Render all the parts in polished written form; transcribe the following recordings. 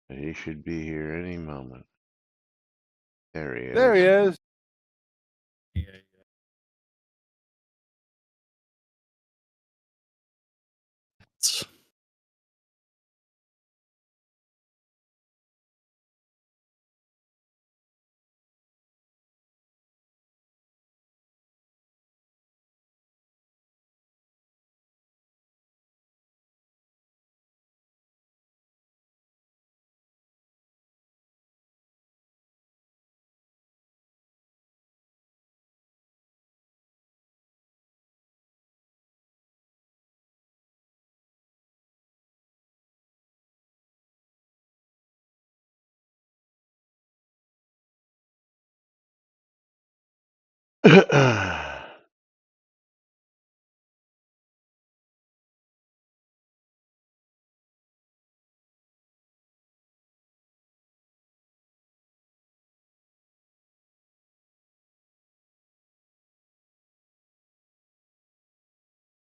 He should be here any moment. There he is. There he is.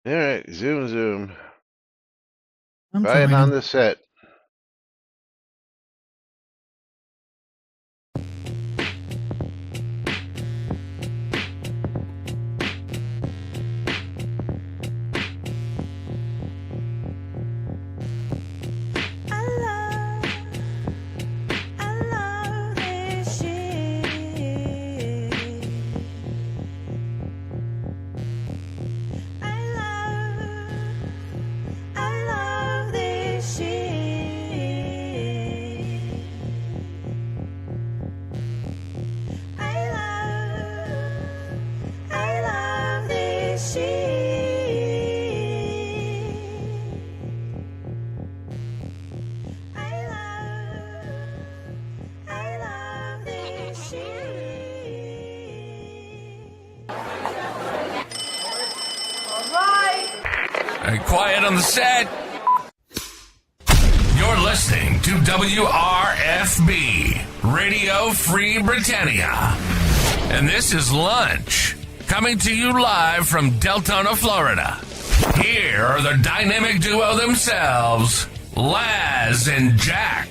All right, zoom. I'm Try it fine. on the set. Hey, quiet on the set. You're listening to WRFB, Radio Free Britannia. And this is Lunch, coming to you live from Deltona, Florida. Here are the dynamic duo themselves, Laz and Jack.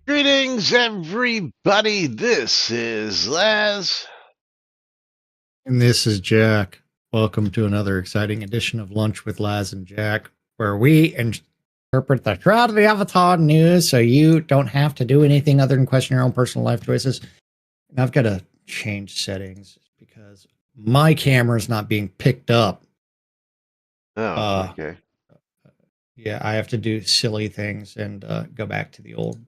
Greetings, everybody. This is Laz. And this is Jack. Welcome to another exciting edition of Lunch with Laz and Jack, where we interpret the Shroud of the Avatar news so you don't have to do anything other than question your own personal life choices. And I've got to change settings because my camera is not being picked up. Oh, okay. Yeah, I have to do silly things and go back to the old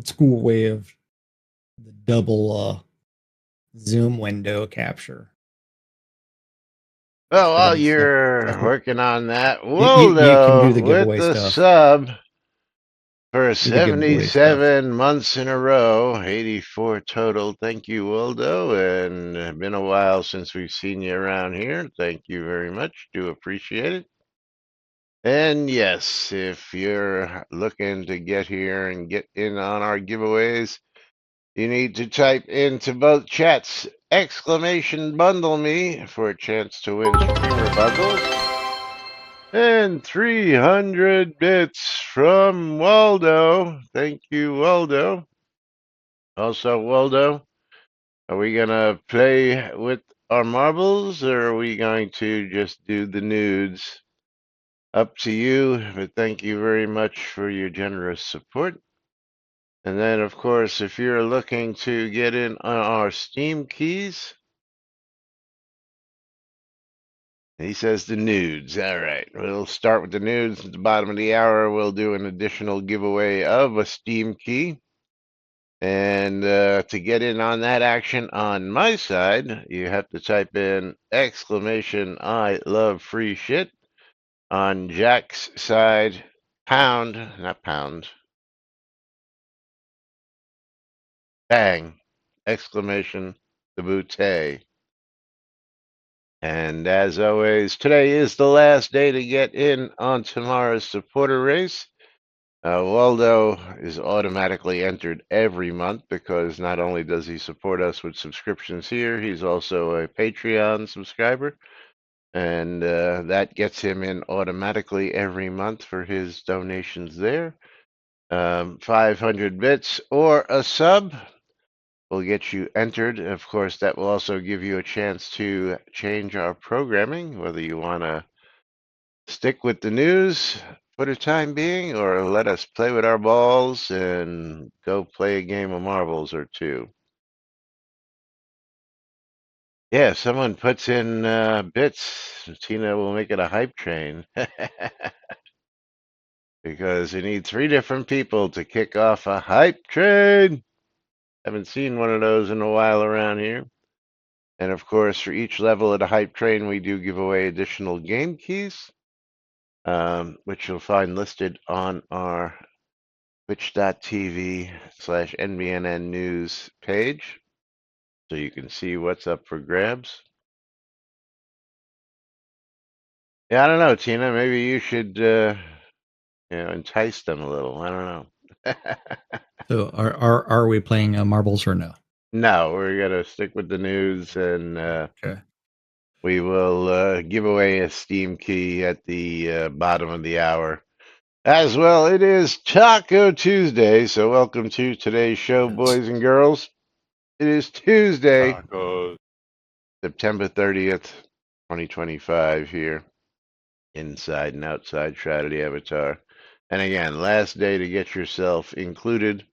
school way of the double zoom window capture. Well, while you're working on that, you can do the with giveaway the stuff. sub for Do the giveaway 77 months in a row, 84 total. Thank you, Waldo, and it's been a while since we've seen you around here. Thank you very much. Do appreciate it. And yes, if you're looking to get here and get in on our giveaways, you need to type into both chats exclamation bundle me for a chance to win streamer bundles. And 300 bits from Waldo. Thank you, Waldo. Also, Waldo, Are we gonna play with our marbles, or are we going to just do the nudes? Up to you, but thank you very much for your generous support. And then, of course, if you're looking to get in on our Steam keys, he says the nudes. All right, we'll start with the nudes. At the bottom of the hour, we'll do an additional giveaway of a Steam key. And to get in on that action on my side, you have to type in exclamation I love free shit. On Jack's side, pound, not pound, bang, exclamation, the bootay. And as always, today is the last day to get in on tomorrow's supporter race. Waldo is automatically entered every month because not only does he support us with subscriptions here, he's also a Patreon subscriber. And that gets him in automatically every month for his donations there. 500 bits or a sub will get you entered. Of course, that will also give you a chance to change our programming, whether you want to stick with the news for the time being or let us play with our balls and go play a game of marbles or two. Yeah, if someone puts in bits, Tina will make it a hype train. Because you need 3 different people to kick off a hype train. Haven't seen one of those in a while around here. And of course, for each level of the hype train, we do give away additional game keys, which you'll find listed on our twitch.tv/NBNN news page. So you can see what's up for grabs. Yeah, I don't know, Tina. Maybe you should, entice them a little. I don't know. So are we playing marbles or no? No, we're gonna stick with the news, and Okay. we will give away a Steam key at the bottom of the hour. As well, it is Taco Tuesday, so welcome to today's show, Yes. boys and girls. It is Tuesday, Tacos. September 30th, 2025, here inside and outside Shroud of the Avatar. And again, last day to get yourself included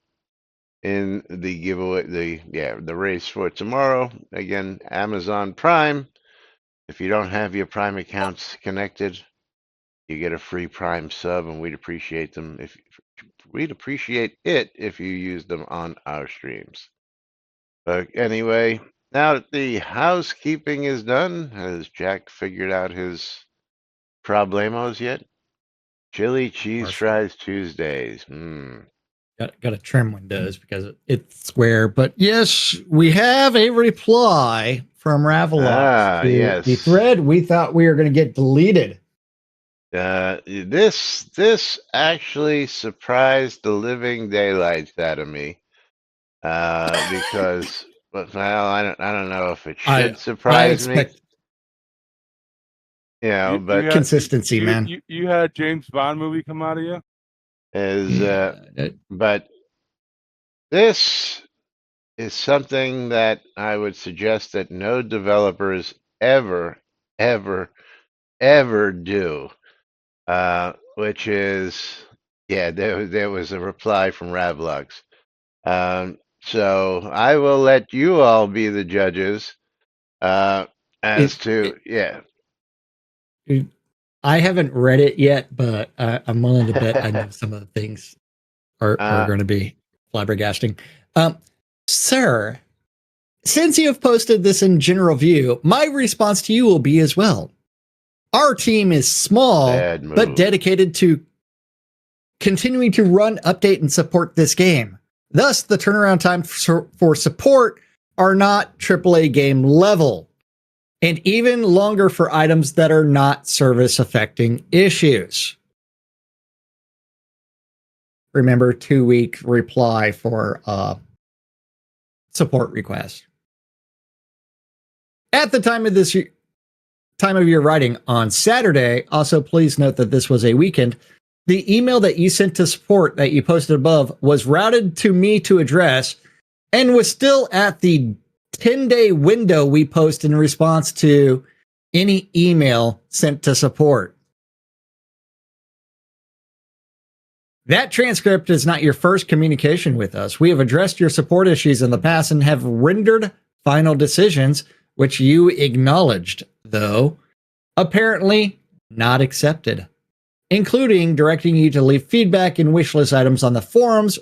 in the giveaway, the race for tomorrow. Again, Amazon Prime. If you don't have your Prime accounts connected, you get a free Prime sub, and we'd appreciate it if you use them on our streams. But anyway, now that the housekeeping is done, has Jack figured out his problemos yet? Chili cheese Partially. fries Tuesdays. Got to trim windows because it's square. But yes, we have a reply from Ravelox to Yes. the thread we thought we were going to get deleted. This actually surprised the living daylights out of me. Because, well, I don't know if it should surprise me. But consistency, man. You had a James Bond movie come out of you? But this is something that I would suggest that no developers ever do. Which is, there was a reply from Ravlux. So I will let you all be the judges I haven't read it yet, but I'm willing to bet I know some of the things are going to be flabbergasting. Sir, since you have posted this in general view, my response to you will be as well. Our team is small, but dedicated to continuing to run, update, and support this game. Thus, the turnaround time for support are not AAA game level, and even longer for items that are not service-affecting issues. Remember, 2-week reply for support request. At the time of your writing on Saturday, also please note that this was a weekend, the email that you sent to support that you posted above was routed to me to address and was still at the 10-day window we post in response to any email sent to support. That transcript is not your first communication with us. We have addressed your support issues in the past and have rendered final decisions, which you acknowledged, though apparently not accepted, including directing you to leave feedback and wish list items on the forums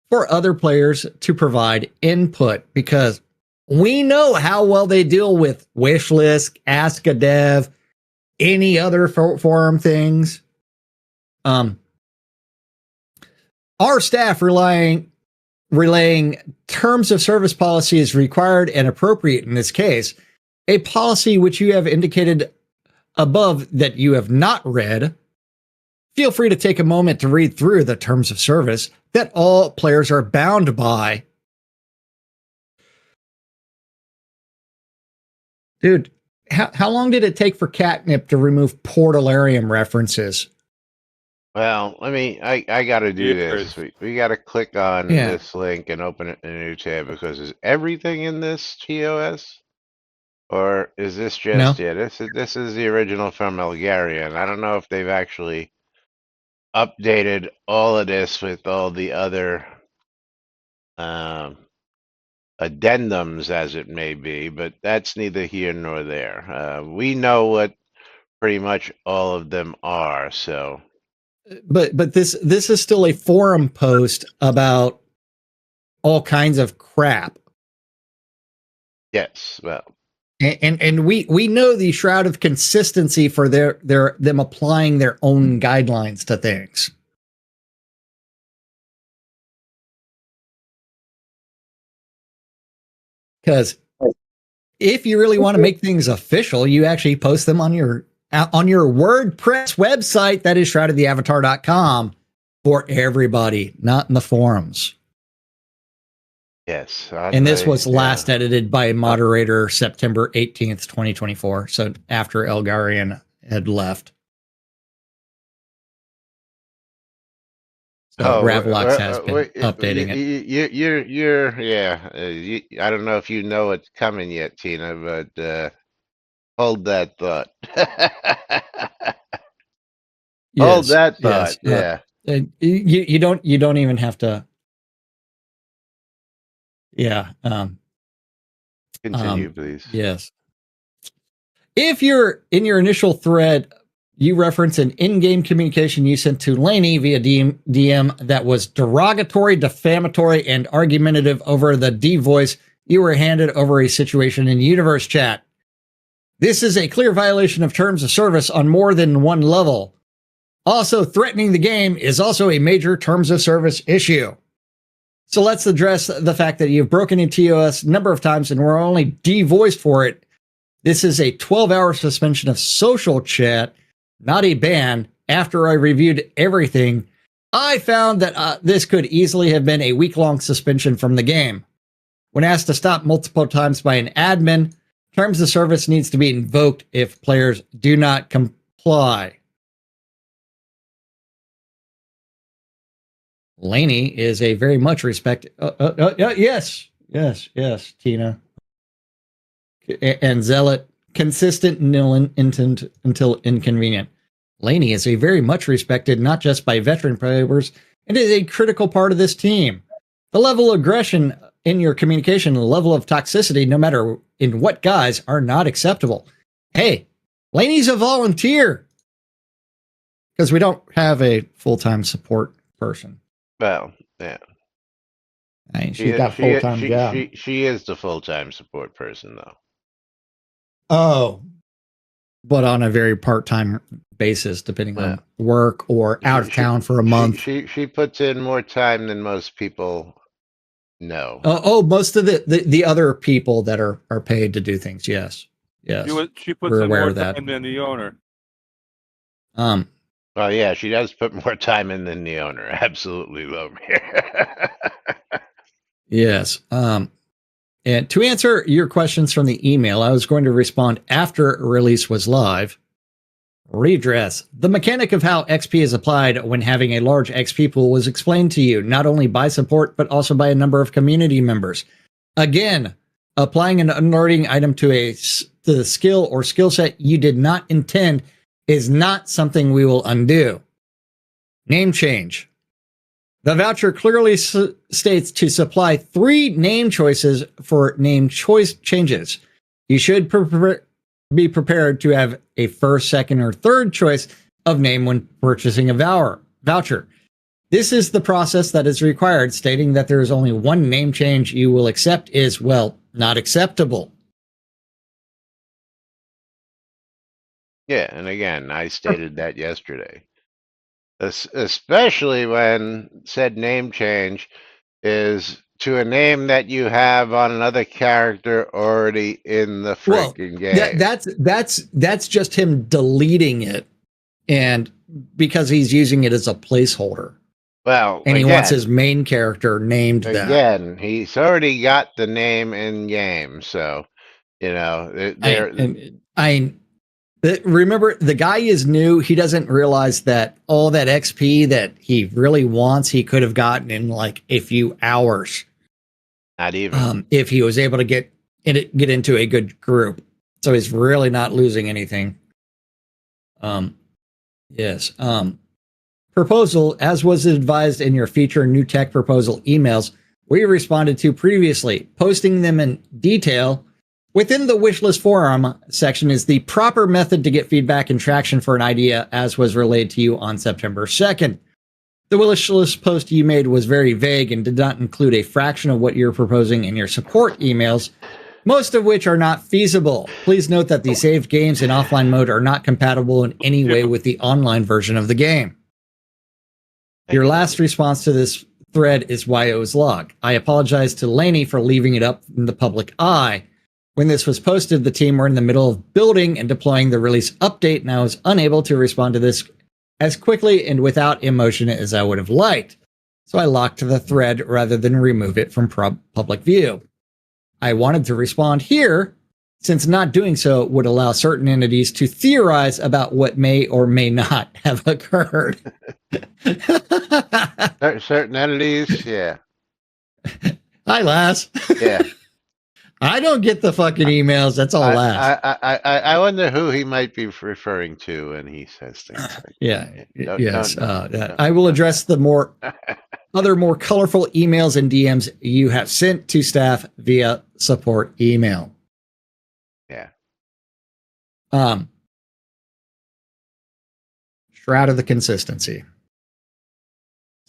for other players to provide input, because we know how well they deal with wish list, ask a dev, any other forum things. Our staff relaying terms of service policy is required and appropriate in this case, a policy which you have indicated above that you have not read. Feel free to take a moment to read through the terms of service that all players are bound by. Dude, how long did it take for Catnip to remove Portalarium references? Well, I got to do this. We got to click on this link and open it in a new tab, because is everything in this TOS? Or is this just, this is the original from Elgarian. I don't know if they've actually updated all of this with all the other addendums, as it may be, but that's neither here nor there. We know what pretty much all of them are, so... But this is still a forum post about all kinds of crap. Yes, well, and we know the shroud of consistency for them applying their own guidelines to things. Because if you really want to make things official, you actually post them on your WordPress website, that is shroudoftheavatar.com, for everybody, not in the forums. Yes. And this was last edited by moderator September 18th, 2024. So after Elgarian had left. So Ravlox has been updating it. I don't know if you know what's coming yet, Tina, but hold that thought. Hold that thought. You don't even have to. Yeah. Continue, please. Yes. If you're in your initial thread, you reference an in-game communication you sent to Laney via DM that was derogatory, defamatory, and argumentative over the D voice you were handed over a situation in universe chat. This is a clear violation of terms of service on more than one level. Also, threatening the game is also a major terms of service issue. So let's address the fact that you've broken into TOS a number of times and we're only devoiced for it. This is a 12-hour suspension of social chat, not a ban. After I reviewed everything, I found that this could easily have been a week-long suspension from the game. When asked to stop multiple times by an admin, terms of service needs to be invoked if players do not comply. Laney is a very much respected. Yes, Tina. And Zealot, consistent until inconvenient. Laney is a very much respected, not just by veteran players, and is a critical part of this team. The level of aggression in your communication and the level of toxicity, no matter in what guise, are not acceptable. Hey, Laney's a volunteer because we don't have a full-time support person. Well, yeah. I mean, she's got a full-time job. She is the full-time support person, though. Oh, but on a very part-time basis, depending on work or out of town for a month. She puts in more time than most people know. Most of the other people that are paid to do things. Yes. She puts in more time than the owner. Well, yeah, she does put more time in than the owner. Absolutely, over here. Yes. And to answer your questions from the email, I was going to respond after release was live. Redress. The mechanic of how XP is applied when having a large XP pool was explained to you, not only by support, but also by a number of community members. Again, Applying an unloading item to the skill or skill set you did not intend is not something we will undo. Name change. The voucher clearly states to supply 3 name choices for name choice changes. You should be prepared to have a first, second, or third choice of name when purchasing a voucher. This is the process that is required, stating that there is only one name change you will accept is, well, not acceptable. Yeah, and again, I stated that yesterday. Especially when said name change is to a name that you have on another character already in the freaking game. That's just him deleting it, and because he's using it as a placeholder. Well, and he wants his main character named that. Again, he's already got the name in game, so you know. Remember, the guy is new. He doesn't realize that all that XP that he really wants, he could have gotten in like a few hours. Not even. If he was able to get into a good group. So he's really not losing anything. Yes. Proposal, as was advised in your feature new tech proposal emails, we responded to previously. Posting them in detail within the wishlist forum section is the proper method to get feedback and traction for an idea, as was relayed to you on September 2nd. The wishlist post you made was very vague and did not include a fraction of what you're proposing in your support emails, most of which are not feasible. Please note that the saved games in offline mode are not compatible in any way with the online version of the game. Your last response to this thread is why it was logged. I apologize to Laney for leaving it up in the public eye. When this was posted, the team were in the middle of building and deploying the release update, and I was unable to respond to this as quickly and without emotion as I would have liked. So I locked the thread rather than remove it from public view. I wanted to respond here, since not doing so would allow certain entities to theorize about what may or may not have occurred. Certain entities, yeah. Hi, Laz. Yeah. I don't get the fucking emails. That's all Laz. I wonder who he might be referring to when he says things like that. I will address the other more colorful emails and DMs you have sent to staff via support email. Yeah. Shroud of the consistency.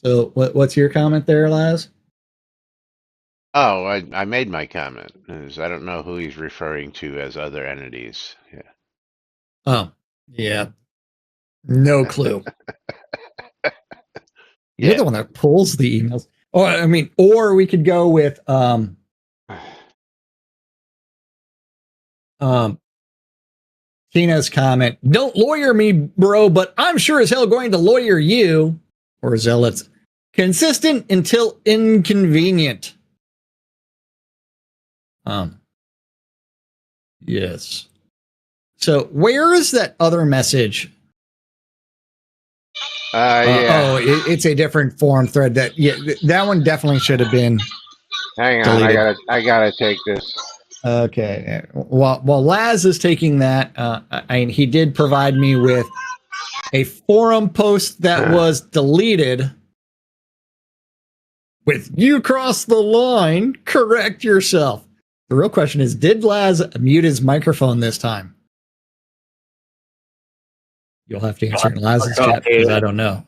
So what's your comment there, Laz? Oh, I made my comment. I don't know who he's referring to as other entities. Yeah. Oh, yeah. No clue. You're the one that pulls the emails. Or we could go with Tina's comment. Don't lawyer me, bro, but I'm sure as hell going to lawyer you. Or Zealots. Consistent until inconvenient. Yes. So where is that other message? It's a different forum thread. That one definitely should have been. Hang on, deleted. I gotta take this. Okay. While Laz is taking that, he did provide me with a forum post that was deleted. With "you crossed the line, correct yourself." The real question is, did Laz mute his microphone this time? You'll have to answer in Laz's chat because I don't know.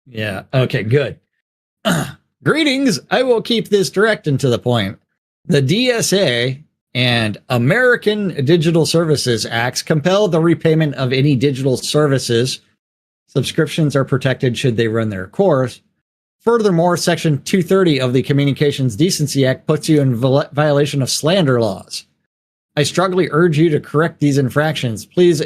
Yeah. Okay, good. Greetings. I will keep this direct and to the point. The DSA and American Digital Services Acts compel the repayment of any digital services. Subscriptions are protected should they run their course. Furthermore, Section 230 of the Communications Decency Act puts you in violation of slander laws. I strongly urge you to correct these infractions. Please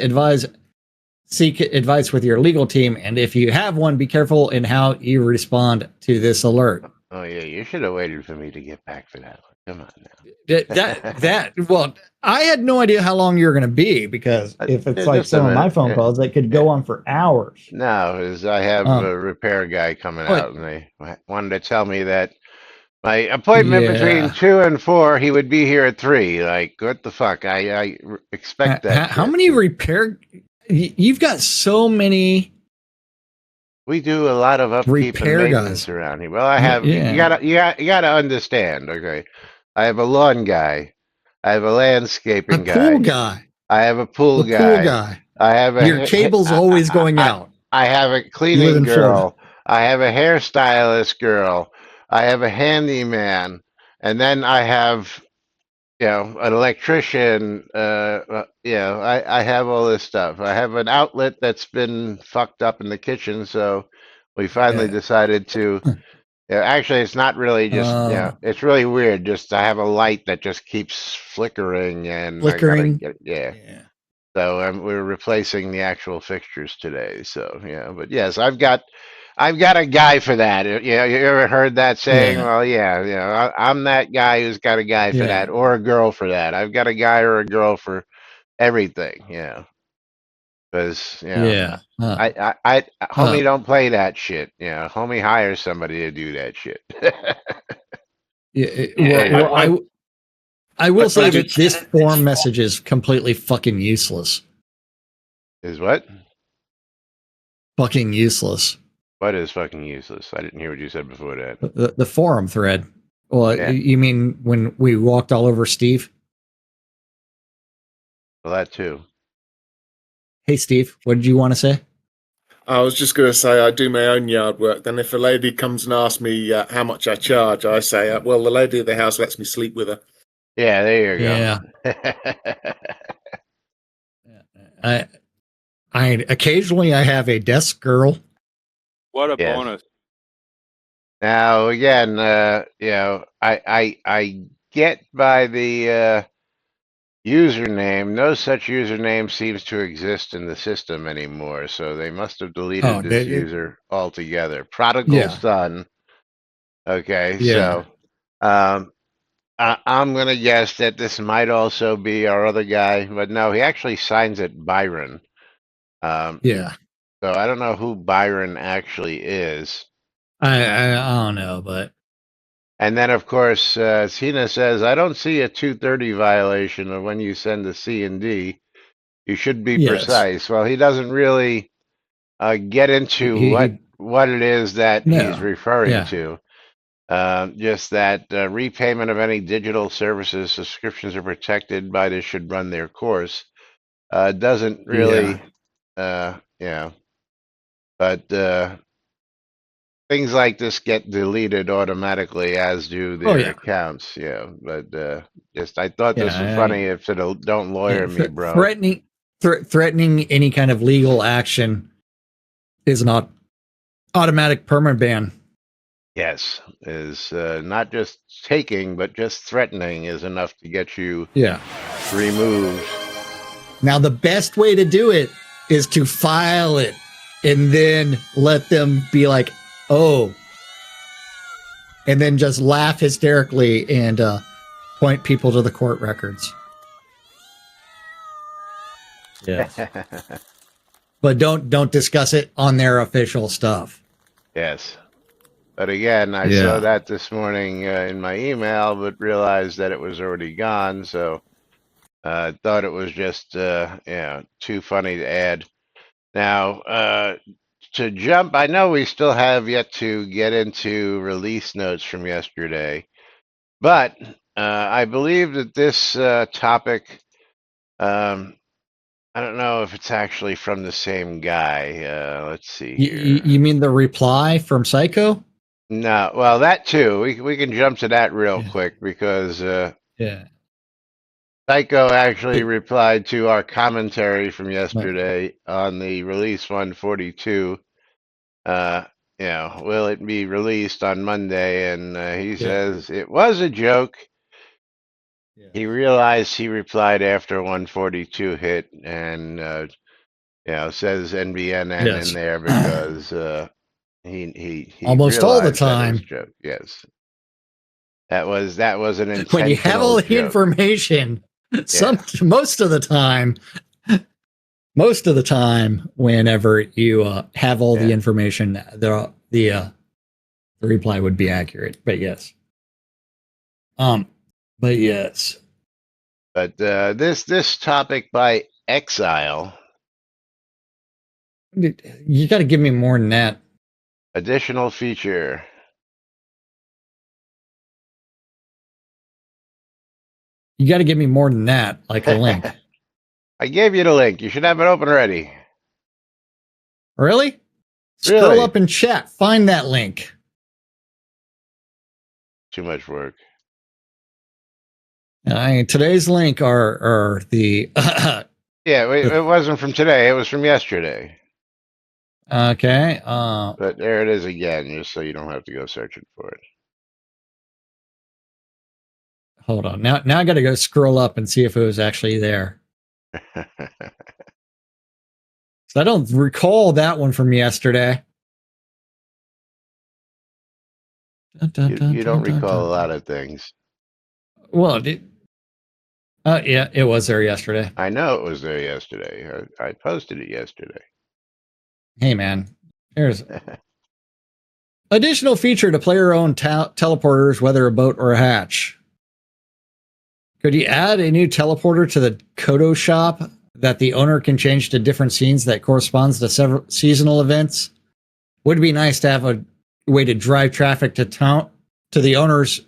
seek advice with your legal team, and if you have one, be careful in how you respond to this alert. Oh yeah, you should have waited for me to get back for that one. Come on now. Well, I had no idea how long you were going to be, because if it's like some of my phone calls, they could go on for hours. No, because I have a repair guy coming out, and they wanted to tell me that My appointment between Yeah. 2 and 4, he would be here at 3. Like, what the fuck? I expect that How shit. many repair? You've got so many We do a lot of upkeep and repair guys. maintenance around here. Well, I have Yeah. you gotta understand. Okay, I have a lawn guy, I have a A landscaping pool guy, guy. I have a The pool pool guy, guy. I have Your cable's always going I out. I have a You live cleaning in Florida. girl, I have a hairstylist girl, I have a handyman, and then I have an electrician. I have all this stuff. I have an outlet that's been fucked up in the kitchen, so we finally Yeah. decided to. Actually, it's not really just. Uh, It's really weird. Just I have a light that just keeps flickering, and I gotta flickering. get. Yeah. Yeah. So we're replacing the actual fixtures today. So yeah, but yes, I've got a guy for that. You ever heard that saying? Yeah. Well, yeah, I'm that guy who's got a guy for Yeah. that, or a girl for that. I've got a guy or a girl for everything. Yeah, because Yeah. homie Uh, don't play that shit. Homie hires somebody to do that shit. yeah. Hey, I will what say did you that this forum message is completely fucking useless. Is what? Fucking useless. What is fucking useless? I didn't hear what you said before that. The forum thread. Well, Yeah, you mean when we walked all over Steve? well, that too. Hey, Steve, what did you want to say? I was just going to say I do my own yard work. Then if a lady comes and asks me how much I charge, I say, well, the lady of the house lets me sleep with her. Yeah, there you Yeah. go. I occasionally I have a desk girl. What a Yes. bonus. Now again, I get by the username. No such username seems to exist in the system anymore, so they must have deleted Oh, this user altogether. Prodigal yeah, son. Okay, yeah, so I'm gonna guess that this might also be our other guy, but no, he actually signs it Byron. Um, yeah. so I don't know who Byron actually is. I don't know, but And then, of course, Tina says, I don't see a 230 violation of when you send a C and D. You should be yes, precise. Well, he doesn't really get into he what it is that he's no, referring yeah, to. Just that repayment of any digital services subscriptions are protected by this should run their course. Doesn't yeah. really, but things like this get deleted automatically, as do Oh their yeah, accounts. Yeah, but just I thought this was yeah. funny. If it'll don't lawyer me, bro. Threatening any kind of legal action is not automatic permanent ban. Yes, is not just taking, but just threatening is enough to get you Yeah. removed. Now the best way to do it is to file it and then let them be like, oh, and then just laugh hysterically and point people to the court records. Yeah. But don't discuss it on their official stuff. Yes. But again, I Yeah. saw that this morning in my email, but realized that it was already gone. So I thought it was just too funny to add. Now, to jump, I know we still have yet to get into release notes from yesterday, but I believe that this topic, I don't know if it's actually from the same guy. Let's see here. You mean the reply from Psycho? No, well, that too. We can jump to that real Yeah. quick because Yeah. Psycho actually It- replied to our commentary from yesterday on the release 142. Uh, will it be released on Monday? And he Yeah. says it was a joke. Yeah. He realized he replied after 142 hit, and says NBNN in Yes. there because he Almost all the realized that it was time. a joke. Yes, that was an intentional When you have all the joke. information, most of the time, whenever you have all the information, the reply would be accurate. But yes, But yes. But this topic by Exile, You got to give me more than that. additional feature. You got to give me more than that, like a link. I gave you the link. You should have it open already. Really? Scroll Really? up in chat. Find that link. Too much work. Today's link are the Yeah, it wasn't from today. It was from yesterday. okay. But there it is again, just so you don't have to go searching for it. Hold on. Now I got to go scroll up and see if it was actually there. So I don't recall that one from yesterday. You don't recall a lot of things. Well, yeah, it was there yesterday. I know it was there yesterday. I posted it yesterday. Hey, man. Here's additional feature to player-owned teleporters, whether a boat or a hatch. Could you add a new teleporter to the Kodo shop that the owner can change to different scenes that corresponds to several seasonal events? Would be nice to have a way to drive traffic to the owner's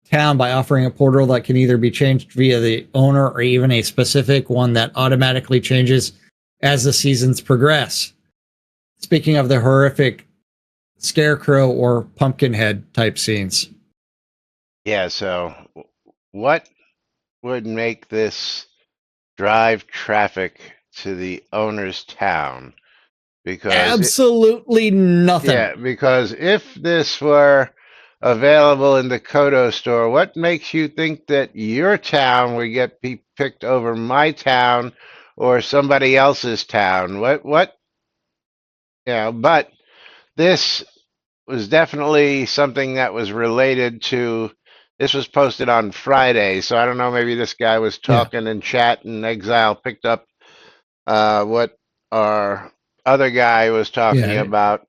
town by offering a portal that can either be changed via the owner or even a specific one that automatically changes as the seasons progress. Speaking of the horrific scarecrow or pumpkinhead type scenes. Yeah, so what would make this drive traffic to the owner's town? Because absolutely nothing. Yeah, because if this were available in the Kodo store, what makes you think that your town would get picked over my town or somebody else's town? What? Yeah, but this was definitely something that was related to. This was posted on Friday, so I don't know. Maybe this guy was talking in chat, and Exile picked up what our other guy was talking about.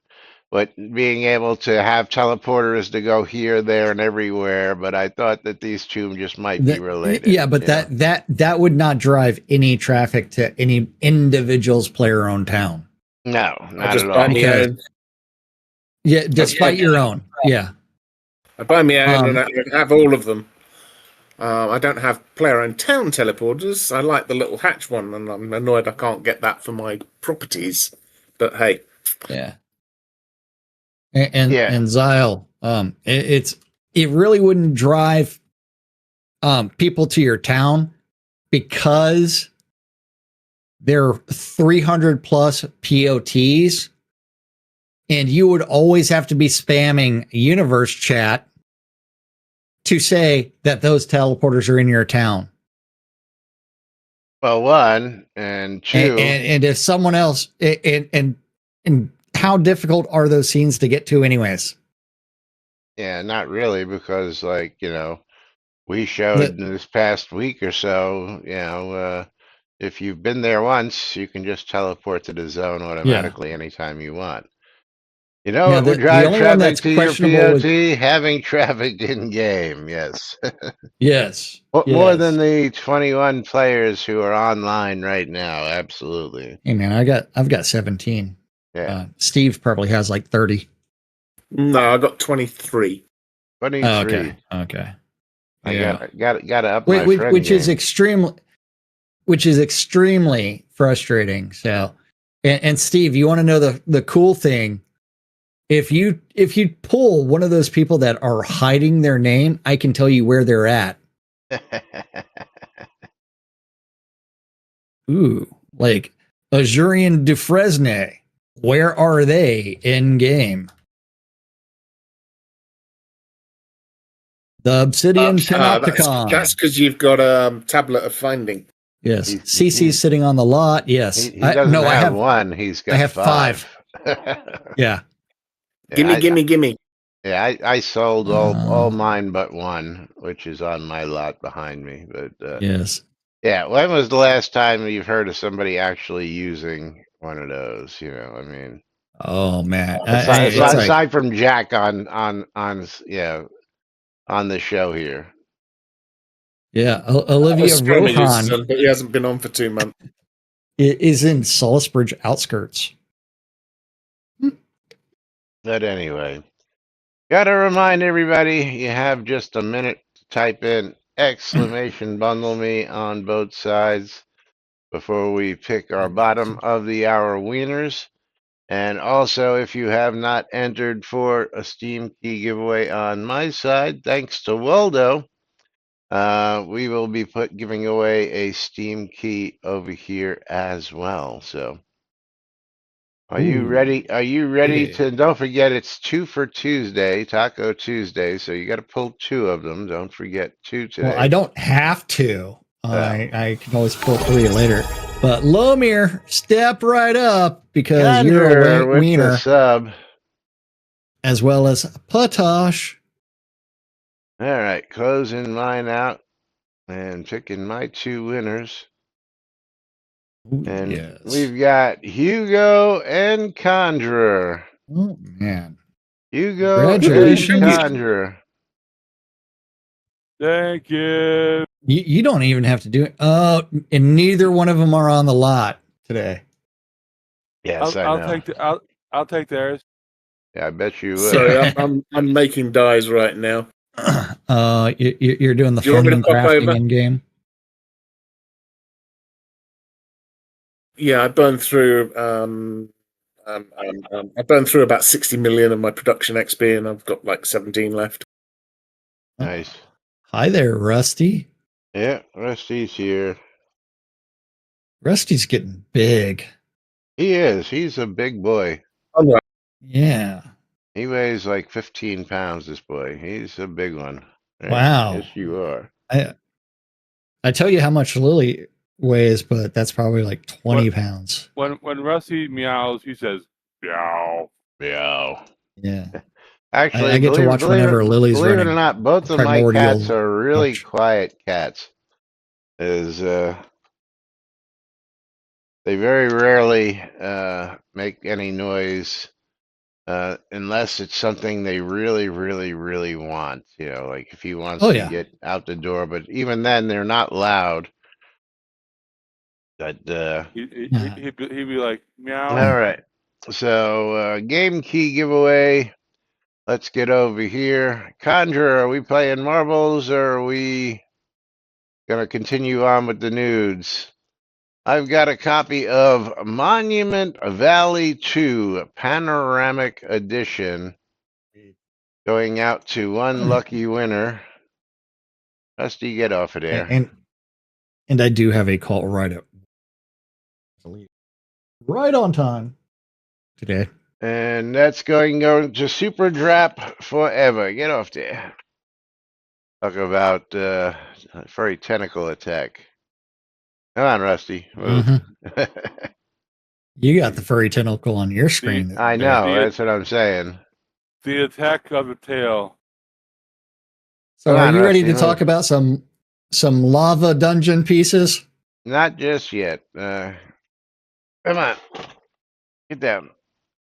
But being able to have teleporters to go here, there, and everywhere. But I thought that these two just might be related. Yeah, but that would not drive any traffic to any individual's player-owned town. No, not at all. Yeah, despite your own. Yeah. I buy my own and I have all of them. I don't have player-owned town teleporters. I like the little hatch one, and I'm annoyed I can't get that for my properties. But hey. Yeah. And Zyle, it really wouldn't drive people to your town because there are 300 plus POTs, and you would always have to be spamming universe chat to say that those teleporters are in your town. Well, one and two, and if someone else and how difficult are those scenes to get to anyways? Yeah, not really, because we showed this past week or so, if you've been there once, you can just teleport to the zone automatically anytime you want. It would drive traffic to your POT, having traffic in game, yes. Yes. More than the 21 players who are online right now, absolutely. Hey man, I've got 17. Yeah. Steve probably has like 30. No, I got 23. 23. Oh, okay. I got to up my friend which game. is extremely frustrating. So, and Steve, you want to know the cool thing? If you pull one of those people that are hiding their name, I can tell you where they're at. Ooh, like Azurian Dufresne. Where are they in game? The Obsidian Panopticon. That's because you've got a tablet of finding. Yes, CC's sitting on the lot. Yes, he doesn't have one. He's got. I have five. Yeah. Gimme. Yeah, I sold all mine but one, which is on my lot behind me. But yes. Yeah, when was the last time you've heard of somebody actually using one of those? I mean. Oh man! Aside from Jack on the show here. Yeah, Olivia Australia is Rohan son, but he hasn't been on for 2 months. is in Salisbury outskirts. But anyway, gotta remind everybody you have just a minute to type in exclamation bundle me on both sides before we pick our bottom of the hour winners. And also, if you have not entered for a Steam Key giveaway on my side, thanks to Waldo, we will be giving away a Steam Key over here as well. So, are you ready? Are you ready yeah. to? Don't forget, it's 2 for Tuesday, Taco Tuesday. So you got to pull 2 of them. Don't forget 2 Well, I today. don't have to. Well, I can always pull 3 later. But Lomir, step right up because you're a Conjurer with the wiener, sub. as well as Potosh. All right, closing mine out and picking my 2 winners. Ooh, And yes. we've got Hugo and Conjurer. Oh man! Hugo and Congratulations. Conjurer. Thank you. You don't even have to do it. And neither one of them are on the lot today. Yes, I I'll know. take I'll take theirs. Yeah, I bet you would. Sorry, I'm making dies right now. You're doing the Do you want me fun to pop crafting over? in game. Yeah, I burned through. I burned through about 60 million of my production XP, and I've got like 17 left. Nice. Hi there, Rusty. Yeah, Rusty's here. Rusty's getting big. He is. He's a big boy. I'm right. Yeah. He weighs like 15 pounds, this boy. He's a big one. Right? Wow. Yes, you are. I tell you how much Lily weighs, but that's probably like 20 pounds. When Rusty meows, he says meow. Meow. Yeah. Actually, I get to watch whenever Lily's believe it running or not, both of my primordial cats are really punch. quiet cats. Is they very rarely make any noise unless it's something they really, really, really want. You know, like if he wants Oh to yeah. get out the door, but even then, they're not loud. But He'd be like meow. all right. So game key giveaway. Let's get over here. Conjurer, are we playing marbles or are we gonna continue on with the nudes? I've got a copy of Monument Valley 2 Panoramic Edition going out to one lucky winner. Rusty, get off of there. And I do have a call right on time today. And that's going to Super Drap Forever. Get off there. Talk about furry tentacle attack. Come on, Rusty. Move. You got the furry tentacle on your screen. I know. That's what I'm saying. The attack of the tail. So Come are on, you ready Rusty, to talk move. about some lava dungeon pieces? Not just yet. Come on. Get down.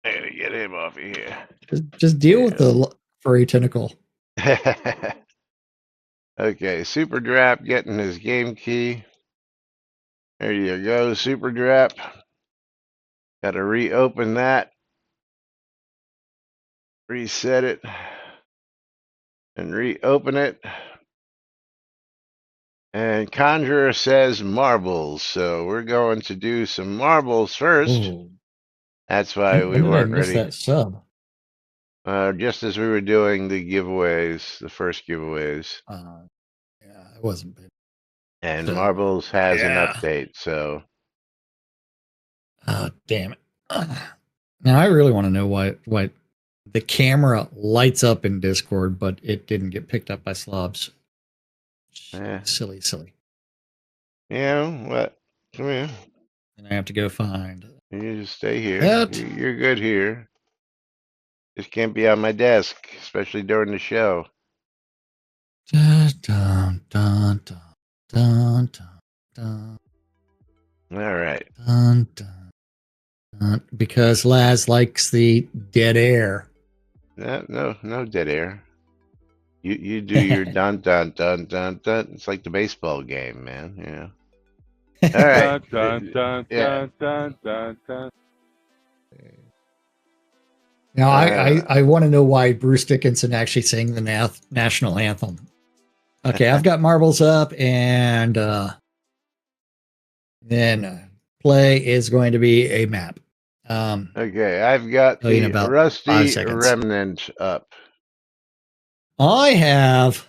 I gotta get him off of here. Just deal with the furry tentacle. Okay, Super Drap getting his game key. There you go, Super Drap. Gotta reopen that. Reset it. And reopen it. And Conjurer says marbles. So we're going to do some marbles first. Ooh. That's why we When did I weren't miss ready. that sub? Just as we were doing the giveaways, the first giveaways. Yeah, it wasn't big. And So, Marbles has an yeah. update, so. Oh, damn it. Now, I really want to know why the camera lights up in Discord, but it didn't get picked up by slobs. Yeah. Silly. Yeah, what? Come here. And I have to go find. You just stay here. That. You're good here. Just can't be on my desk, especially during the show. Dun, dun, dun, dun, dun, dun, All right. dun, dun, dun, because Laz likes the dead air. No dead air. You do your dun dun dun dun dun. It's like the baseball game, man. Yeah. All right. Dun, dun, dun, Yeah. dun, dun, dun, dun. Now, Uh, I want to know why Bruce Dickinson actually sang the national anthem. Okay, I've got marbles up, and then play is going to be a map. okay, I've got In the about 5 Rusty seconds. Remnant up. I have.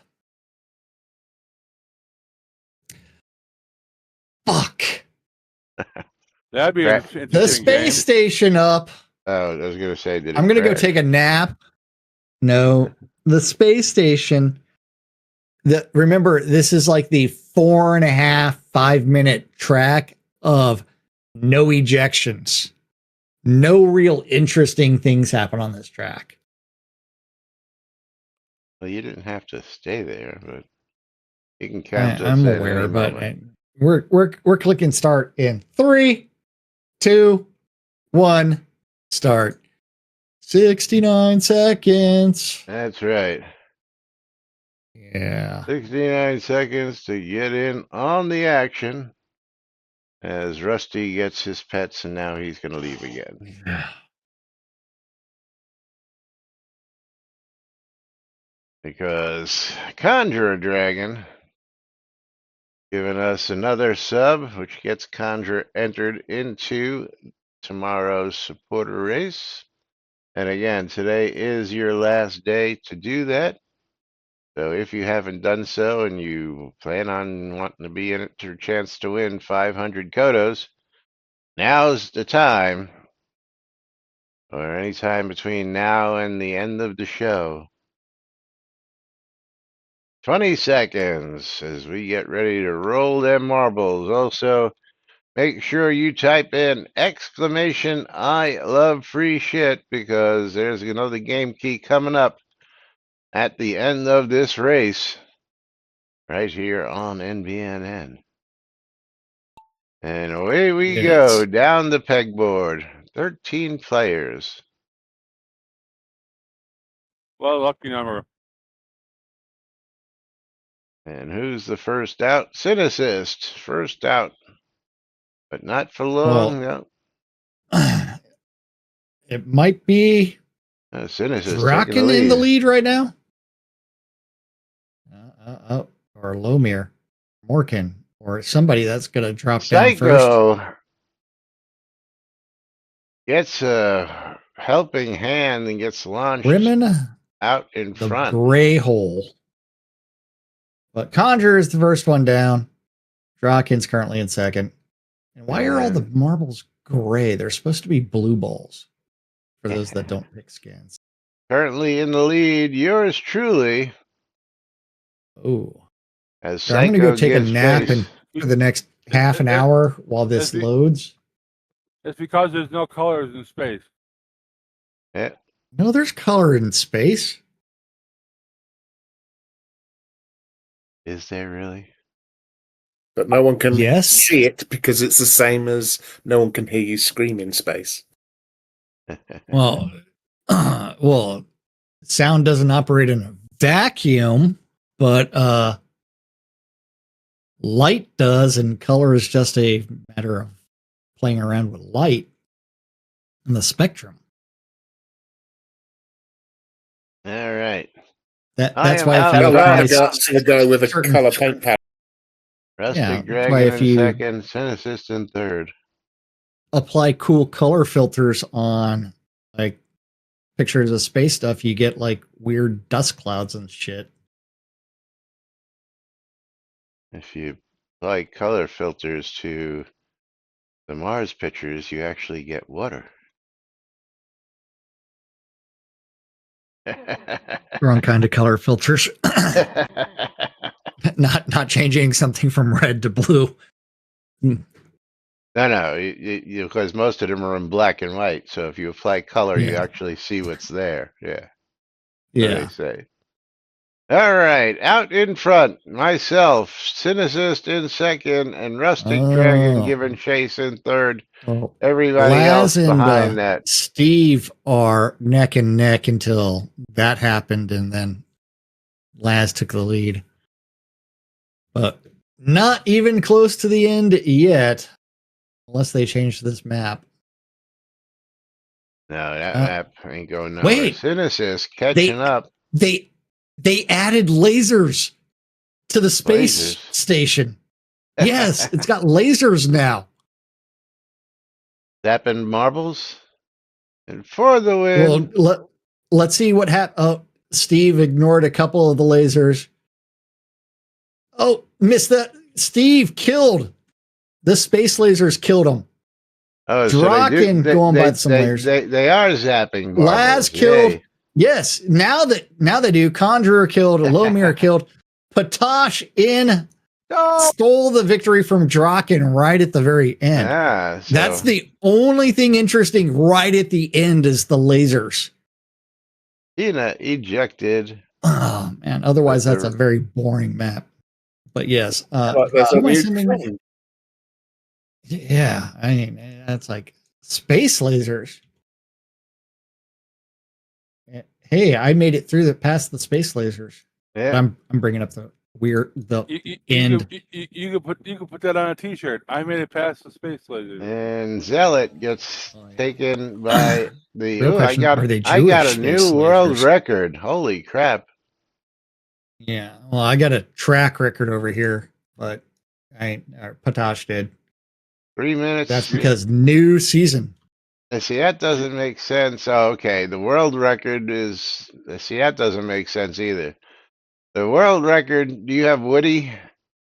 Fuck. That'd be an Crack. The interesting space game. station up. Oh, I was gonna say, did it I'm going to go crash? take a nap. No, the space station. Remember, this is like the 4.5, 5 minute track of no ejections. No real interesting things happen on this track. Well, you didn't have to stay there, but you can count us I'm in aware, any but moment. we're clicking start in 3, 2, 1, start. 69 seconds. That's right. Yeah. 69 seconds to get in on the action as Rusty gets his pets, and now he's going to leave again. Because Conjurer Dragon giving us another sub, which gets Conjurer entered into tomorrow's supporter race. And again, today is your last day to do that. So if you haven't done so and you plan on wanting to be in it for a chance to win 500 Kodos, now's the time, or any time between now and the end of the show. 20 seconds as we get ready to roll them marbles. Also, make sure you type in exclamation I love free shit, because there's another game key coming up at the end of this race right here on NBNN. And away we go Yes. down the pegboard. 13 players. Well, lucky number. And who's the first out? Cynicist. First out. But not for Well, long. No. it might be Cynicist taking the Draken in the lead. lead right now. Or Lomir, Morkin, or somebody that's going to drop down first. Psycho gets a helping hand and gets launched Rimmon, out in the front. gray hole. But Conjure is the first one down. Draken's currently in second. And why are all the marbles gray? They're supposed to be blue balls for those that don't pick skins. Currently in the lead, yours truly. Oh. As So I'm going to Psycho go take a gives nap face. for the next half an hour while this loads. It's because there's no colors in space. Yeah. No, there's color in space. Is there really? But no one can Yes. see it because it's the same as no one can hear you scream in space. Well, sound doesn't operate in a vacuum, but light does, and color is just a matter of playing around with light and the spectrum. All right. That's am why out if you of Well, apply that's the guy with a certain- colour paint palette. Rustic Yeah, that's Dragon why if in you- second, Cynicist in third. apply cool color filters on like pictures of space stuff, you get like weird dust clouds and shit. If you apply color filters to the Mars pictures, you actually get water. Wrong kind of color filters. not changing something from red to blue. No, because most of them are in black and white. So if you apply color, you Yeah. actually see what's there. Yeah. Yeah. What they say. All right, out in front, myself, Cynicist in second, and Rustic Dragon giving chase in third. Well, Everybody Laz else and behind that. Steve are neck and neck until that happened, and then Laz took the lead. But not even close to the end yet, unless they change this map. No, that map ain't going nowhere. Wait. Synesis catching up. They added lasers to the space station. Yes, it's got lasers now. Zapping marbles. And for the win. Well, let's see what happened. Oh, Steve ignored a couple of the lasers. Oh, missed that. Steve killed. The space lasers killed him. Oh, Draken going by some layers. They are zapping marbles. Laz killed. Yay. Yes, now they do. Conjurer killed. Lomir killed. Patosh stole the victory from Draken right at the very end. Yeah, so. That's the only thing interesting right at the end is the lasers. Ina ejected. Oh, man. Otherwise, that's a very boring map. But yes. Yeah, I mean, that's like space lasers. Hey, I made it through past the space lasers. Yeah. I'm bringing up the end. You can put that on a T-shirt. I made it past the space lasers. And Zealot gets taken by the. Real question, I got a new world record. Holy crap! Yeah, well, I got a track record over here, but Patosh did. 3 minutes. That's because new season. See, that doesn't make sense. Oh, okay, the world record is. See, that doesn't make sense either. The world record. Do you have Woody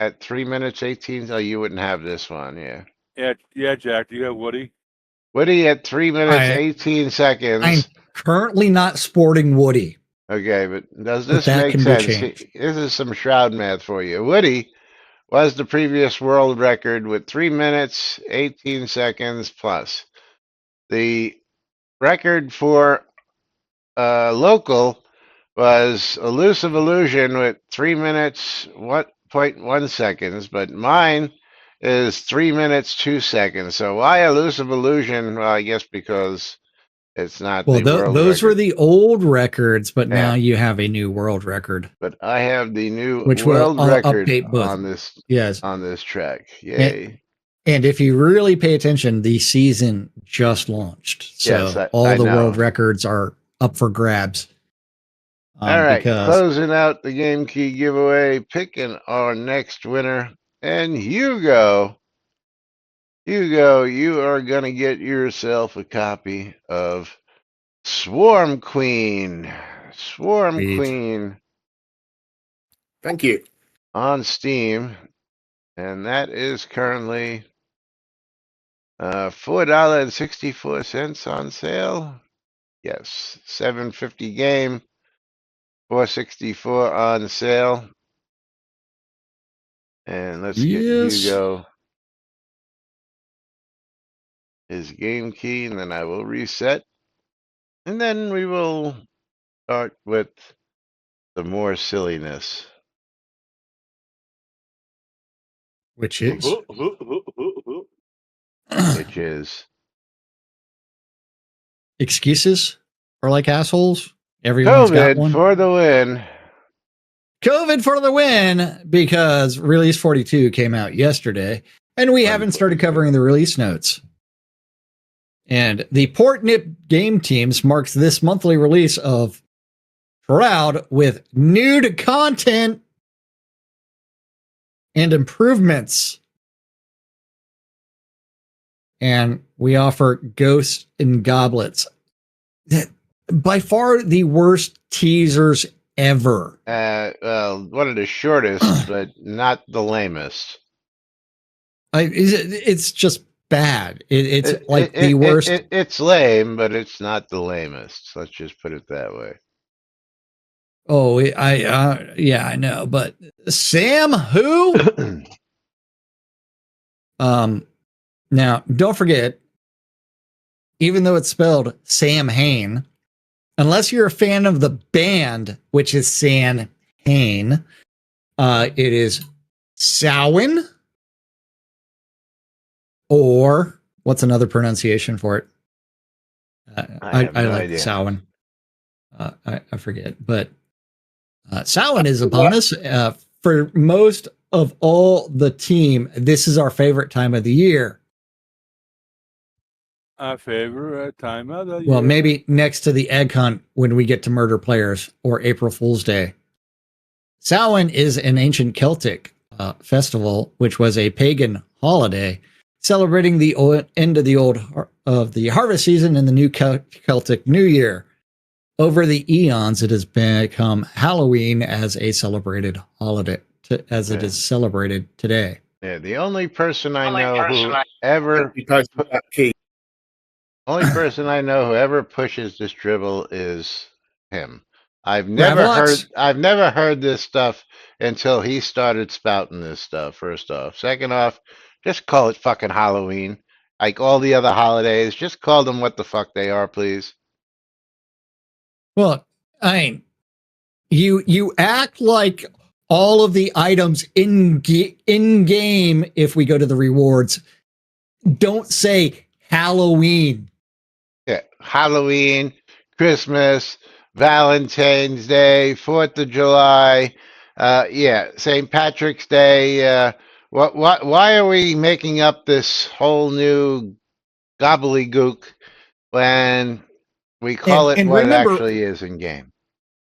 at 3 minutes 18? Oh, you wouldn't have this one, yeah. Yeah, Jack. Do you have Woody? Woody at 3 minutes 18 seconds. I'm currently not sporting Woody. Okay, but does this make sense? This is some Shroud math for you. Woody was the previous world record with 3 minutes 18 seconds plus. The record for local was Elusive Illusion with 3 minutes 1.1 seconds, but mine is 3 minutes 2 seconds. So why Elusive Illusion? Well, I guess because it's not. Well, those were the old records, but now you have a new world record. But I have the new world record on this. Yes, on this track. Yay! And if you really pay attention, the season just launched, so all the world records are up for grabs. All right, closing out the Game Key giveaway, picking our next winner, and Hugo. Hugo, you are going to get yourself a copy of Swarm Queen. Swarm Queen. Thank you. On Steam. And that is currently $4.64 on sale. Yes, $7.50 game. $4.64 on sale. And let's get Hugo his game key, and then I will reset. And then we will start with the more silliness. Which is? Which is? Excuses are like assholes. Everyone's got one. COVID for the win. COVID for the win, because Release 42 came out yesterday, and we haven't started covering the release notes. And the Portnip Game Teams marks this monthly release of Shroud with new content and improvements. And we offer Ghosts and Goblets. That by far the worst teasers ever. Well, one of the shortest, but not the lamest. It's just bad. It's the worst. It's lame, but it's not the lamest. Let's just put it that way. Oh, yeah, I know. But Sam, who? Now, don't forget, even though it's spelled Sam Hain, unless you're a fan of the band, which is Sam Hain, it is Samhain. Or what's another pronunciation for it? I like Samhain. I forget, but Samhain is upon us. For most of all the team, this is our favorite time of the year. Our favorite time of the year. Well, maybe next to the egg hunt when we get to murder players or April Fool's Day. Samhain is an ancient Celtic festival, which was a pagan holiday celebrating the end of the harvest season and the new Celtic New Year. Over the eons, it has become Halloween as a celebrated holiday, as it is celebrated today. Yeah, the only person I know who ever only person I know who ever pushes this dribble is him. I've never heard this stuff until he started spouting this stuff, first off. Second off, just call it fucking Halloween. Like all the other holidays, just call them what the fuck they are, please. Well, I mean, you act like all of the items in game, if we go to the rewards, don't say Halloween. Yeah, Halloween, Christmas, Valentine's Day, 4th of July, St. Patrick's Day. Why are we making up this whole new gobbledygook when we call it what remember, it actually is in game?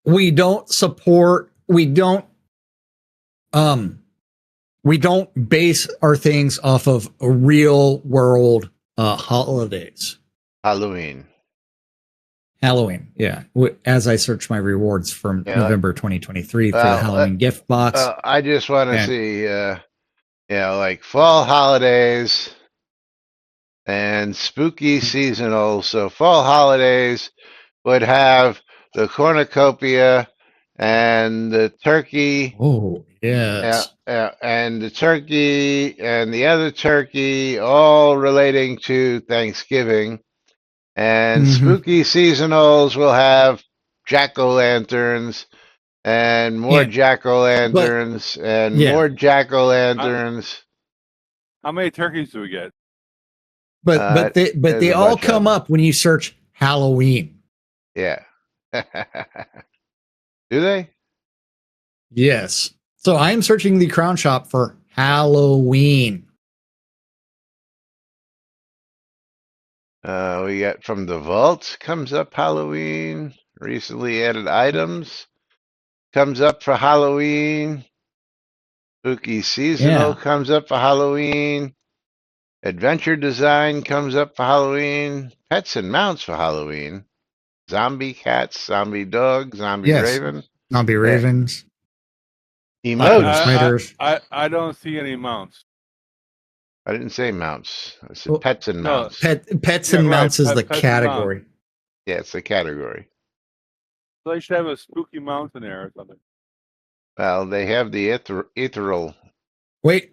We don't base our things off of real world holidays. Halloween, yeah. As I search my rewards from November 2023 for the Halloween gift box. I just want to see, like fall holidays and spooky seasonal. So fall holidays would have the cornucopia and the turkey. Oh, yes. And the turkey and the other turkey, all relating to Thanksgiving. And spooky seasonals will have jack-o'-lanterns and more jack-o'-lanterns and more jack-o'-lanterns. How many turkeys do we get? But they all come up when you search Halloween. Yeah. Do they? Yes. So I am searching the Crown Shop for Halloween. We got from the vault comes up Halloween. Recently added items comes up for Halloween. Spooky seasonal comes up for Halloween. Adventure design comes up for Halloween. Pets and mounts for Halloween. Zombie cats, zombie dogs, zombie raven. Zombie ravens. Emotes. I don't see any mounts. I didn't say mounts. I said pets and mounts. Pets and mounts is the category. Yeah, it's the category. So they should have a spooky mount in there or something. Well, they have the ethereal. Wait.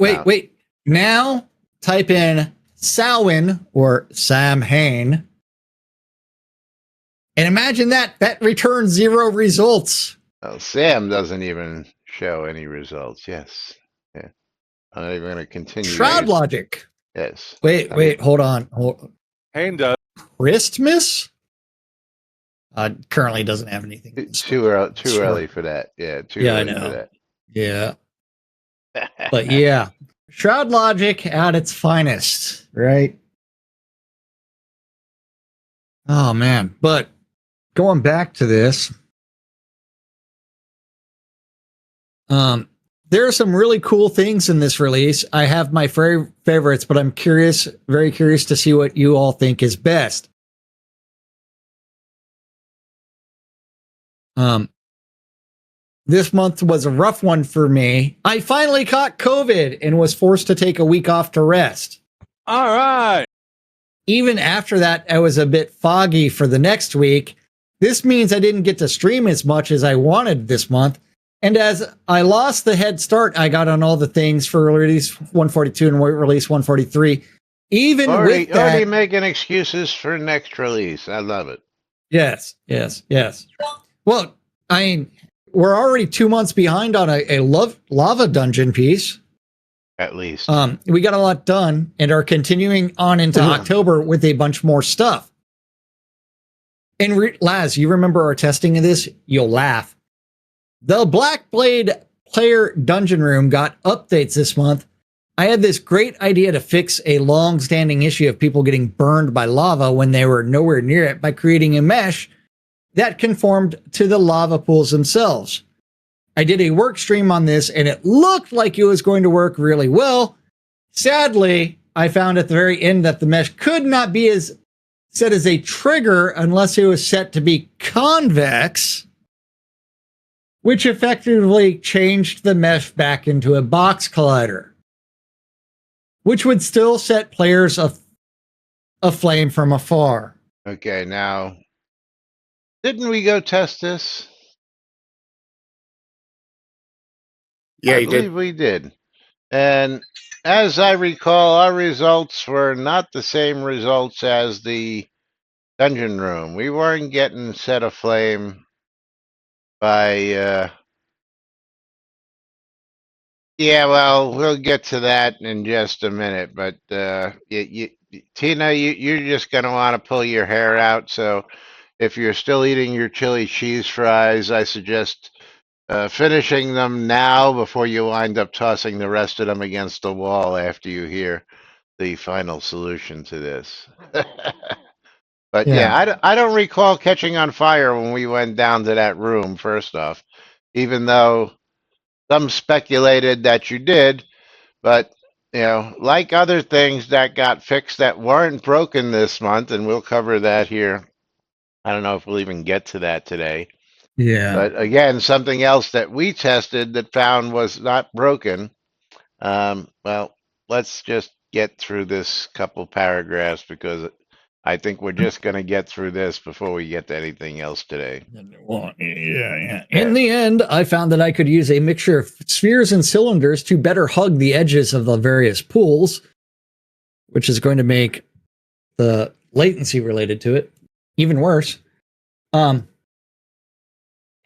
Now type in Samhain or Samhain. And imagine that returns 0 results. Well, Sam doesn't even show any results. Yes. Yeah. I'm not even going to continue. Shroud logic. Yes. Wait, hold on. Hayne does. Christmas? Currently doesn't have anything. It's too early for that. Yeah, early for that. Yeah. But yeah. Shroud logic at its finest, right? Oh man. But going back to this, there are some really cool things in this release. I have my favorites, but I'm very curious to see what you all think is best. This month was a rough one for me. I finally caught COVID and was forced to take a week off to rest. All right. Even after that, I was a bit foggy for the next week. This means I didn't get to stream as much as I wanted this month. And as I lost the head start I got on all the things for release 142 and release 143, already making excuses for next release. I love it. Yes. Well, I mean, we're already 2 months behind on a lava dungeon piece. At least. We got a lot done and are continuing on into October with a bunch more stuff. And Laz, you remember our testing of this? You'll laugh. The Black Blade player dungeon room got updates this month. I had this great idea to fix a long-standing issue of people getting burned by lava when they were nowhere near it by creating a mesh that conformed to the lava pools themselves. I did a work stream on this and it looked like it was going to work really well. Sadly, I found at the very end that the mesh could not be set as a trigger unless it was set to be convex, which effectively changed the mesh back into a box collider, which would still set players aflame from afar. Okay, now, didn't we go test this? Yeah, I you believe did. we did. And as I recall, our results were not the same results as the dungeon room. We weren't getting set aflame by, yeah, well, we'll get to that in just a minute. But Tina, you're just going to want to pull your hair out. So if you're still eating your chili cheese fries, I suggest finishing them now before you wind up tossing the rest of them against the wall after you hear the final solution to this. But yeah, I don't recall catching on fire when we went down to that room, first off, even though some speculated that you did. But, like other things that got fixed that weren't broken this month, and we'll cover that here. I don't know if we'll even get to that today. Yeah. But again, something else that we tested that found was not broken. Well, let's just get through this couple paragraphs because I think we're just going to get through this before we get to anything else today. In the end, I found that I could use a mixture of spheres and cylinders to better hug the edges of the various pools, which is going to make the latency related to it even worse. I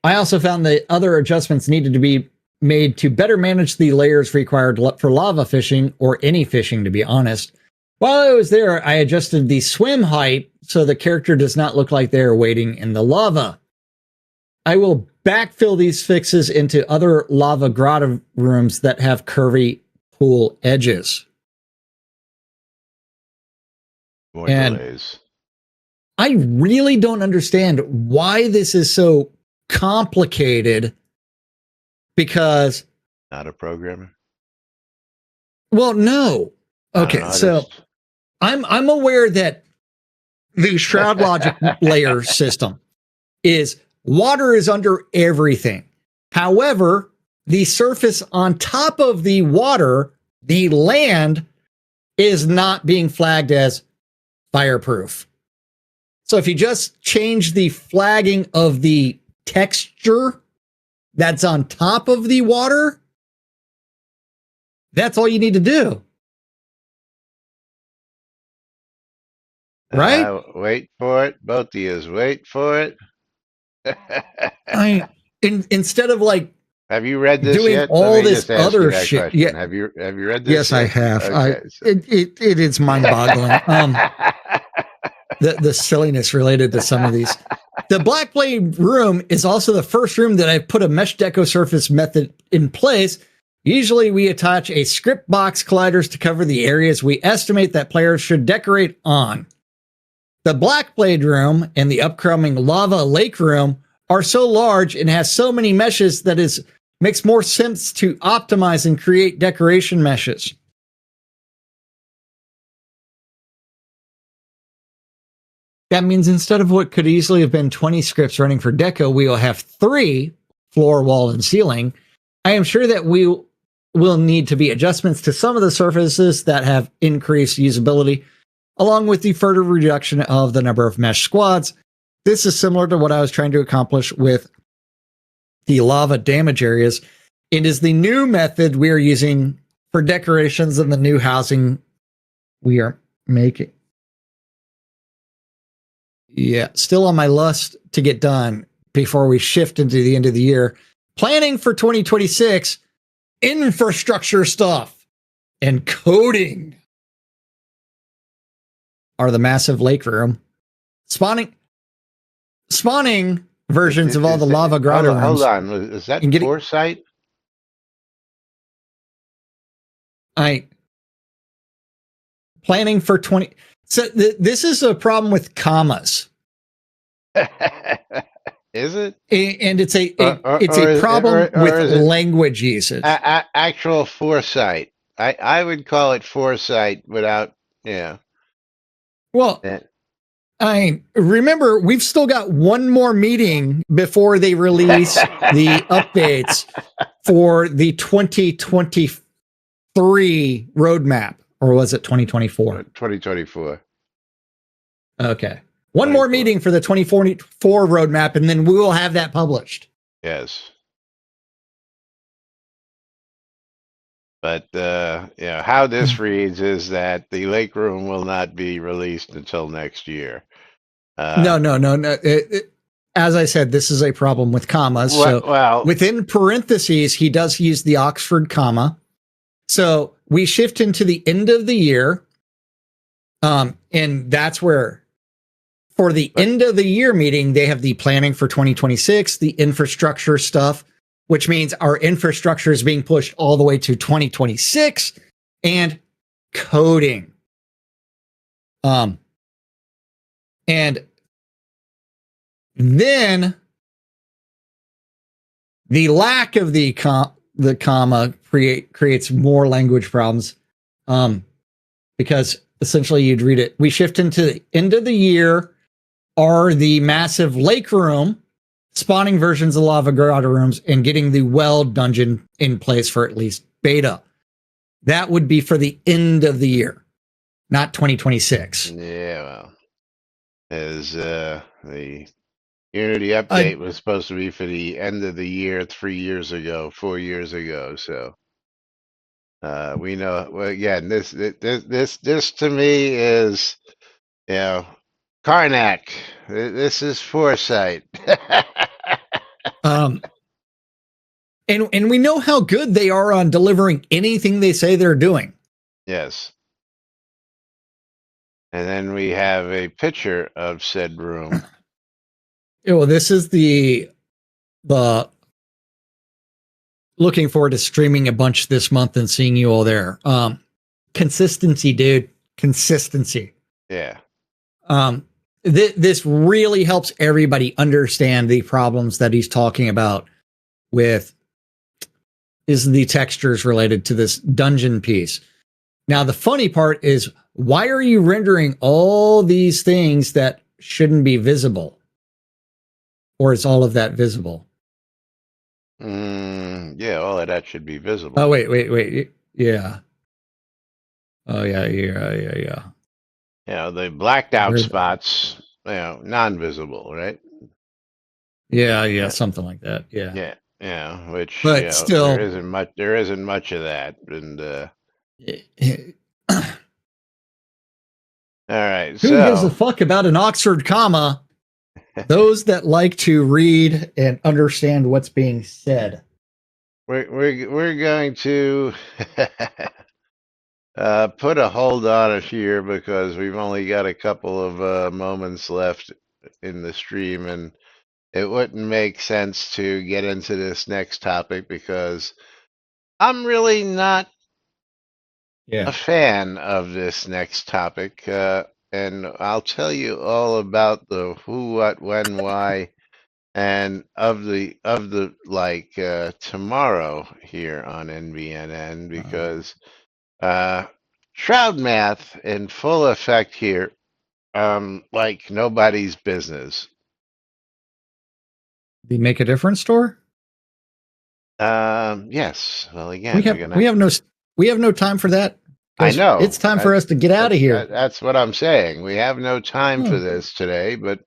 also found that other adjustments needed to be made to better manage the layers required for lava fishing, or any fishing, to be honest. While I was there, I adjusted the swim height so the character does not look like they are wading in the lava. I will backfill these fixes into other lava grotto rooms that have curvy pool edges. More And delays. I really don't understand why this is so complicated, because Not a programmer. well, no. Not an Okay, so artist. I'm aware that the Shroud logic layer system is water is under everything. However, the surface on top of the water, the land, is not being flagged as fireproof. So if you just change the flagging of the texture that's on top of the water, that's all you need to do. Right? Wait for it. Both of yous, wait for it. Instead of like Have you read this doing yet? all Let me this just ask other you that shit. question. Yeah, Have you read this yes, yet? I have. Okay. It is mind-boggling. The silliness related to some of these. The Black Blade room is also the first room that I've put a mesh deco surface method in place. Usually we attach a script box colliders to cover the areas we estimate that players should decorate on. The Black Blade room and the upcoming Lava Lake room are so large and has so many meshes that it makes more sense to optimize and create decoration meshes. That means instead of what could easily have been 20 scripts running for deco, we will have 3, floor, wall, and ceiling. I am sure that we will need to be adjustments to some of the surfaces that have increased usability, along with the further reduction of the number of mesh squads. This is similar to what I was trying to accomplish with the lava damage areas. It is the new method we are using for decorations in the new housing we are making. Yeah, still on my list to get done before we shift into the end of the year. Planning for 2026, infrastructure stuff and coding are the massive lake room. Spawning versions of all the lava hold grotto on, hold rooms. on. Is that And get it- foresight? Planning for 20. So this is a problem with commas. Is it? And it's a Or problem with is it language usage. actual foresight? I would call it foresight without, yeah. Well, remember, we've still got one more meeting before they release the updates for the 2023 roadmap. Or was it 2024? 2024. Okay. One more 24. meeting for the 2044 roadmap, and then we will have that published. Yes. But how this reads is that the lake room will not be released until next year. No. As I said, this is a problem with commas. Well, within parentheses, he does use the Oxford comma. So we shift into the end of the year. And that's where, for the end of the year meeting, they have the planning for 2026, the infrastructure stuff, which means our infrastructure is being pushed all the way to 2026, and coding. And then the lack of the comma creates more language problems, because essentially you'd read it. We shift into the end of the year are the massive lake room, spawning versions of lava grotto rooms, and getting the well dungeon in place for at least beta. That would be for the end of the year, not 2026. Yeah, well, as the Unity update was supposed to be for the end of the year 3 years ago, 4 years ago. So we know. Well, again, this to me is, Karnak. This is foresight. And we know how good they are on delivering anything they say they're doing. Yes. And then we have a picture of said room. Well, this is the looking forward to streaming a bunch this month and seeing you all there. Consistency, dude. Consistency. Yeah. This really helps everybody understand the problems that he's talking about with is the textures related to this dungeon piece. Now, the funny part is, why are you rendering all these things that shouldn't be visible? Or is all of that visible? Yeah, all of that should be visible. Oh, wait. Yeah. Oh, yeah. The blacked out spots, non-visible, right? Yeah, something like that. Yeah. Which, but still, there isn't much of that, and all right. Who gives a fuck about an Oxford comma? Those that like to read and understand what's being said. We're going to put a hold on it here because we've only got a couple of moments left in the stream, and it wouldn't make sense to get into this next topic because I'm really not a fan of this next topic. And I'll tell you all about the who, what, when, why, and of the tomorrow here on NBNN, because Shroud math in full effect here, like nobody's business. The Make a Difference store? Yes. Well, again, we have no time for that. I know. It's time for us to get out of here. That's what I'm saying. We have no time for this today, but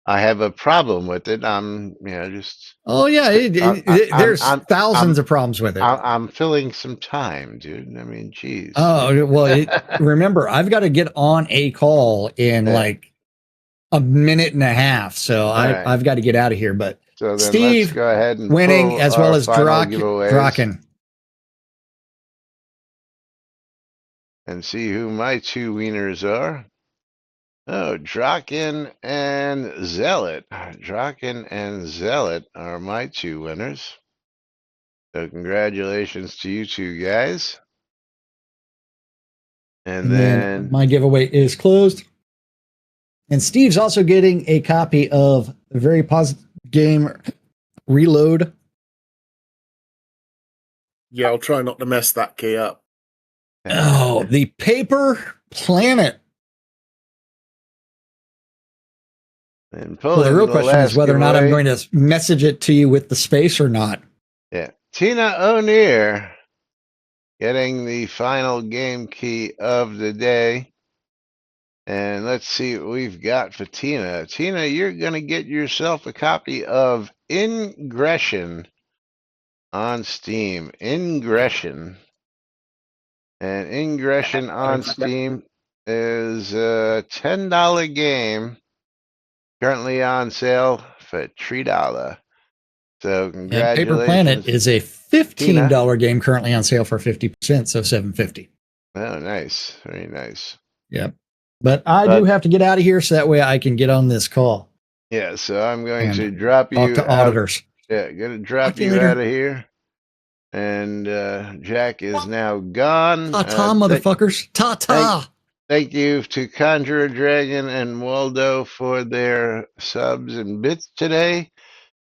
I have a problem with it. I'm, just. Oh yeah, there's thousands of problems with it. I'm filling some time, dude. I mean, geez. Oh well, remember, I've got to get on a call in like a minute and a half, so I've got to get out of here. But so then Steve, let's go ahead and winning as well as Draken. And see who my two wieners are. Oh, Draken and Zealot. Draken and Zealot are my two winners. So congratulations to you two guys. And then my giveaway is closed. And Steve's also getting a copy of the Very Positive Game Reload. Yeah, I'll try not to mess that key up. Oh, the Paper Planet. and Well, pulling the real the question is last whether or not I'm giveaway. going to message it to you with the space or not. Yeah, Tina O'Near getting the final game key of the day. And let's see what we've got for Tina. Tina, you're going to get yourself a copy of Ingression on Steam. Ingression. And Ingression on Steam is a $10 game currently on sale for $3. So And Paper congratulations, Planet is a $15 Tina. game currently on sale for 50%, so $7.50. Oh, nice. Very nice. Yep. But I do have to get out of here so that way I can get on this call. Yeah, so I'm going And to drop talk you to out. auditors. Yeah, gonna drop Talk to you you later. out of here. And Jack is now gone. Ta-ta, motherfuckers. Ta-ta. Thank you to Conjurer Dragon and Waldo for their subs and bits today.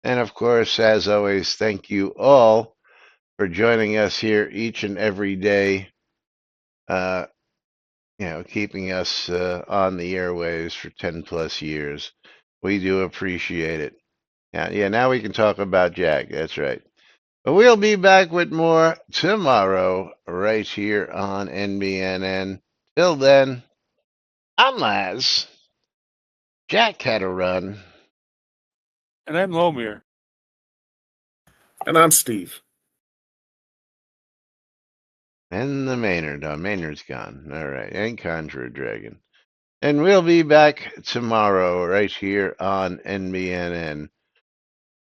And of course, as always, thank you all for joining us here each and every day. Keeping us on the airwaves for 10 plus years. We do appreciate it. Yeah, now we can talk about Jack. That's right. But we'll be back with more tomorrow right here on NBNN. Till then, I'm Laz. Jack had a run. And I'm Lomir. And I'm Steve. And the Maynard. Maynard's gone. All right. And Conjurer Dragon. And we'll be back tomorrow right here on NBNN.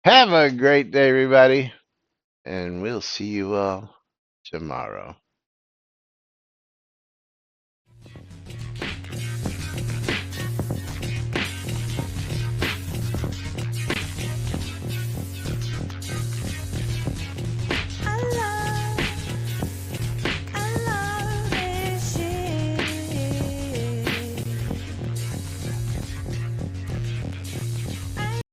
Have a great day, everybody. And we'll see you all tomorrow.